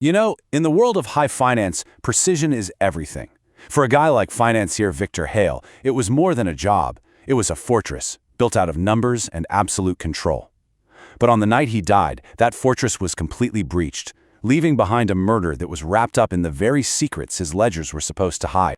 You know, in the world of high finance, precision is everything. For a guy like financier Victor Hale, it was more than a job. It was a fortress, built out of numbers and absolute control. But on the night he died, that fortress was completely breached, leaving behind a murder that was wrapped up in the very secrets his ledgers were supposed to hide.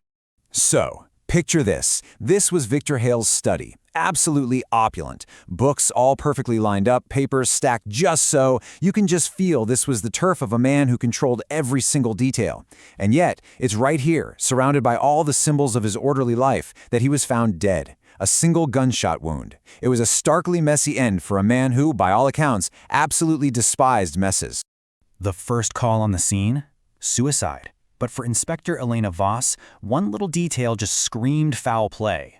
So, picture this. This was Victor Hale's study. Absolutely opulent. Books all perfectly lined up, papers stacked just so. You can just feel this was the turf of a man who controlled every single detail. And yet, it's right here, surrounded by all the symbols of his orderly life, that he was found dead. A single gunshot wound. It was a starkly messy end for a man who, by all accounts, absolutely despised messes. The first call on the scene? Suicide. But for Inspector Elena Voss, one little detail just screamed foul play.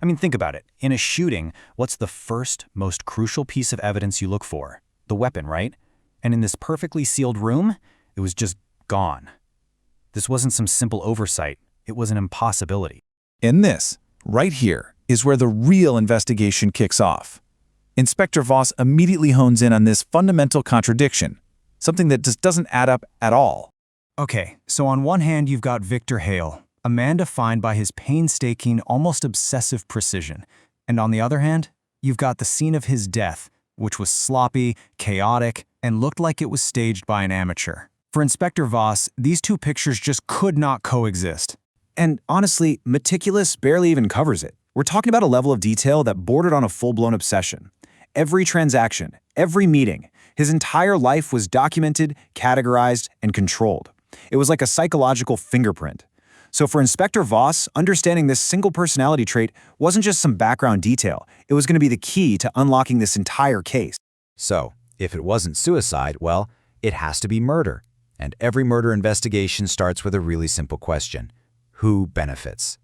I mean, think about it. In a shooting, what's the first, most crucial piece of evidence you look for? The weapon, right? And in this perfectly sealed room, it was just gone. This wasn't some simple oversight. It was an impossibility. In this, right here, is where the real investigation kicks off. Inspector Voss immediately hones in on this fundamental contradiction, something that just doesn't add up at all. Okay, so on one hand you've got Victor Hale, a man defined by his painstaking, almost obsessive precision. And on the other hand, you've got the scene of his death, which was sloppy, chaotic, and looked like it was staged by an amateur. For Inspector Voss, these two pictures just could not coexist. And honestly, meticulous barely even covers it. We're talking about a level of detail that bordered on a full-blown obsession. Every transaction, every meeting, his entire life was documented, categorized, and controlled. It was like a psychological fingerprint. So for Inspector Voss, understanding this single personality trait wasn't just some background detail. It was going to be the key to unlocking this entire case. So, if it wasn't suicide, well, it has to be murder. And every murder investigation starts with a really simple question. Who benefits?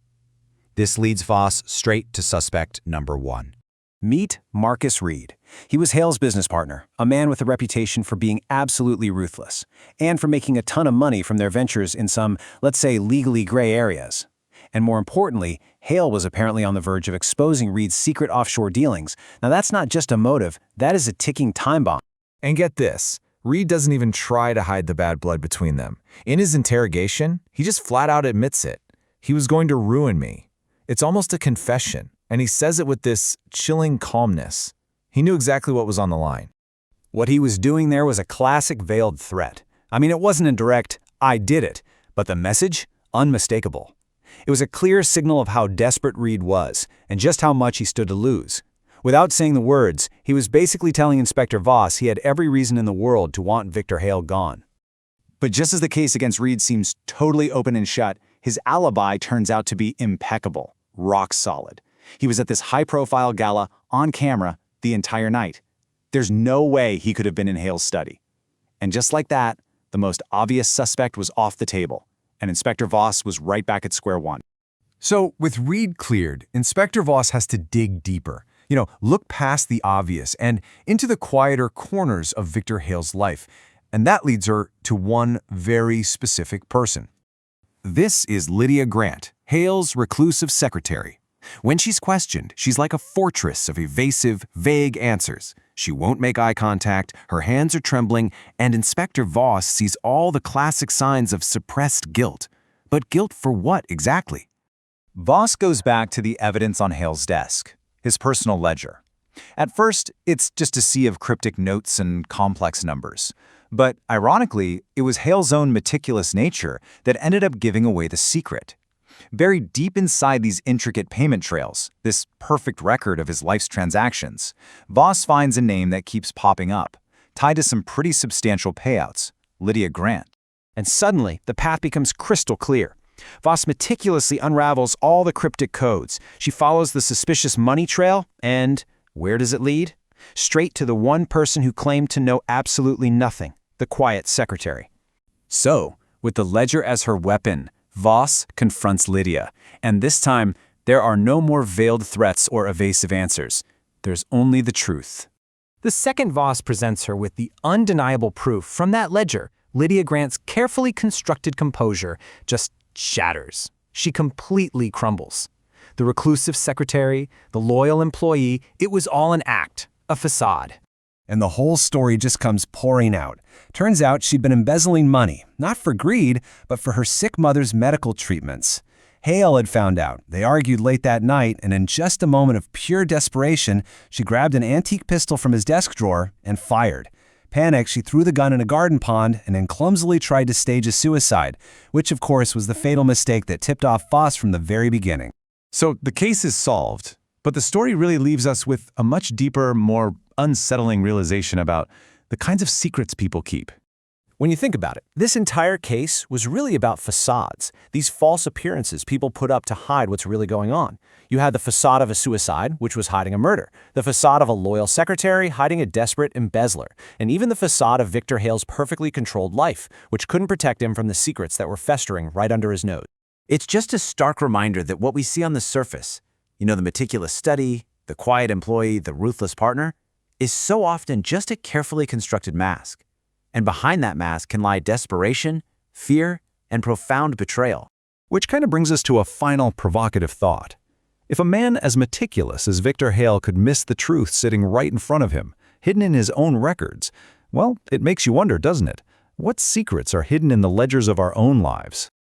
This leads Voss straight to suspect number one. Meet Marcus Reed. He was Hale's business partner, a man with a reputation for being absolutely ruthless, and for making a ton of money from their ventures in some, let's say, legally gray areas. And more importantly, Hale was apparently on the verge of exposing Reed's secret offshore dealings. Now that's not just a motive, that is a ticking time bomb. And get this, Reed doesn't even try to hide the bad blood between them. In his interrogation, he just flat out admits it. He was going to ruin me. It's almost a confession, and he says it with this chilling calmness. He knew exactly what was on the line. What he was doing there was a classic veiled threat. I mean, it wasn't a direct, I did it, but the message, unmistakable. It was a clear signal of how desperate Reed was, and just how much he stood to lose. Without saying the words, he was basically telling Inspector Voss he had every reason in the world to want Victor Hale gone. But just as the case against Reed seems totally open and shut, his alibi turns out to be impeccable. Rock solid. He was at this high-profile gala, on camera, the entire night. There's no way he could have been in Hale's study. And just like that, the most obvious suspect was off the table, and Inspector Voss was right back at square one. So, with Reed cleared, Inspector Voss has to dig deeper. Look past the obvious and into the quieter corners of Victor Hale's life. And that leads her to one very specific person. This is Lydia Grant, Hale's reclusive secretary. When she's questioned, she's like a fortress of evasive, vague answers. She won't make eye contact, her hands are trembling, and Inspector Voss sees all the classic signs of suppressed guilt. But guilt for what exactly? Voss goes back to the evidence on Hale's desk, his personal ledger. At first, it's just a sea of cryptic notes and complex numbers. But ironically, it was Hale's own meticulous nature that ended up giving away the secret. Buried deep inside these intricate payment trails, this perfect record of his life's transactions, Voss finds a name that keeps popping up, tied to some pretty substantial payouts, Lydia Grant. And suddenly, the path becomes crystal clear. Voss meticulously unravels all the cryptic codes. She follows the suspicious money trail, and where does it lead? Straight to the one person who claimed to know absolutely nothing, the quiet secretary. So, with the ledger as her weapon, Voss confronts Lydia, and this time, there are no more veiled threats or evasive answers. There's only the truth. The second Voss presents her with the undeniable proof from that ledger, Lydia Grant's carefully constructed composure just shatters. She completely crumbles. The reclusive secretary, the loyal employee, it was all an act, a facade. and the whole story just comes pouring out. Turns out she'd been embezzling money, not for greed, but for her sick mother's medical treatments. Hale had found out. They argued late that night, and in just a moment of pure desperation, she grabbed an antique pistol from his desk drawer and fired. Panicked, she threw the gun in a garden pond and then clumsily tried to stage a suicide, which of course was the fatal mistake that tipped off Voss from the very beginning. So the case is solved, but the story really leaves us with a much deeper, more unsettling realization about the kinds of secrets people keep. When you think about it, this entire case was really about facades, these false appearances people put up to hide what's really going on. You had the facade of a suicide, which was hiding a murder, the facade of a loyal secretary hiding a desperate embezzler, and even the facade of Victor Hale's perfectly controlled life, which couldn't protect him from the secrets that were festering right under his nose. It's just a stark reminder that what we see on the surface, the meticulous study, the quiet employee, the ruthless partner, is so often just a carefully constructed mask. And behind that mask can lie desperation, fear, and profound betrayal. Which kind of brings us to a final provocative thought. If a man as meticulous as Victor Hale could miss the truth sitting right in front of him, hidden in his own records, well, it makes you wonder, doesn't it? What secrets are hidden in the ledgers of our own lives?